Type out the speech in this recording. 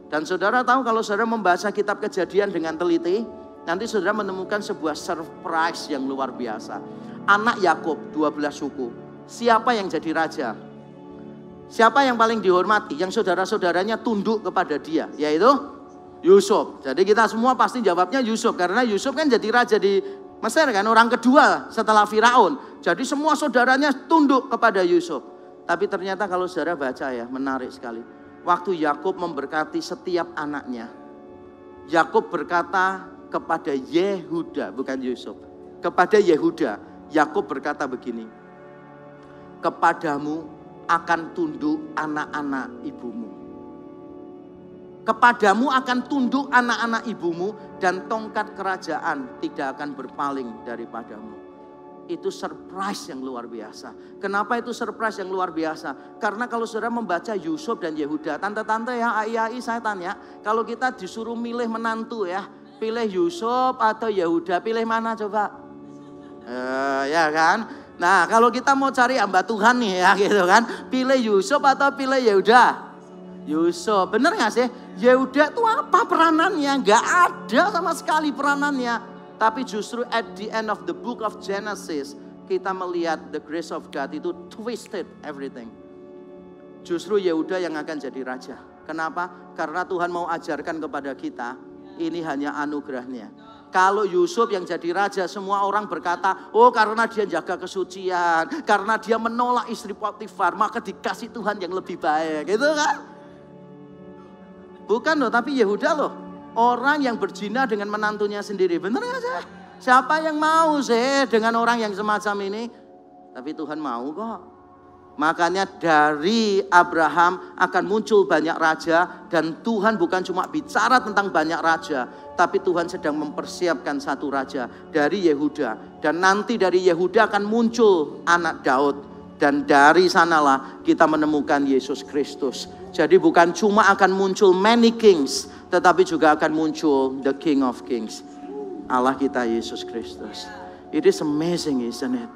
Dan saudara tahu kalau saudara membaca kitab Kejadian dengan teliti, nanti saudara menemukan sebuah surprise yang luar biasa. Anak Yakub 12 suku, siapa yang jadi raja? Siapa yang paling dihormati? Yang saudara-saudaranya tunduk kepada dia, yaitu Yusuf. Jadi kita semua pasti jawabnya Yusuf, karena Yusuf kan jadi raja di Mesir kan, orang kedua setelah Firaun. Jadi semua saudaranya tunduk kepada Yusuf. Tapi ternyata kalau saudara baca ya, menarik sekali. Waktu Yakub memberkati setiap anaknya, Yakub berkata kepada Yehuda, bukan Yusuf. Kepada Yehuda, Yakub berkata begini, kepadamu akan tunduk anak-anak ibumu. Kepadamu akan tunduk anak-anak ibumu, dan tongkat kerajaan tidak akan berpaling daripadamu. Itu surprise yang luar biasa. Kenapa itu surprise yang luar biasa? Karena kalau saudara membaca Yusuf dan Yehuda, tante-tante ya, ai-ai saya tanya, kalau kita disuruh milih menantu ya, pilih Yusuf atau Yehuda, pilih mana coba? Ya kan? Nah kalau kita mau cari hamba Tuhan nih ya gitu kan, pilih Yusuf atau pilih Yehuda? Yusuf, bener gak sih? Yehuda itu apa peranannya? Gak ada sama sekali peranannya. Tapi justru at the end of the book of Genesis, kita melihat the grace of God itu twisted everything. Justru Yehuda yang akan jadi raja. Kenapa? Karena Tuhan mau ajarkan kepada kita, ini hanya anugerahnya. Kalau Yusuf yang jadi raja, semua orang berkata, oh karena dia jaga kesucian, karena dia menolak istri Potifar, maka dikasih Tuhan yang lebih baik, gitu kan? Bukan loh, tapi Yehuda loh, orang yang berzina dengan menantunya sendiri, bener gak sih? Siapa yang mau sih dengan orang yang semacam ini? Tapi Tuhan mau kok. Makanya dari Abraham akan muncul banyak raja, dan Tuhan bukan cuma bicara tentang banyak raja, tapi Tuhan sedang mempersiapkan satu raja dari Yehuda. Dan nanti dari Yehuda akan muncul anak Daud, dan dari sanalah kita menemukan Yesus Kristus. Jadi bukan cuma akan muncul many kings, tetapi juga akan muncul the King of Kings, Allah kita Yesus Kristus. It is amazing, isn't it?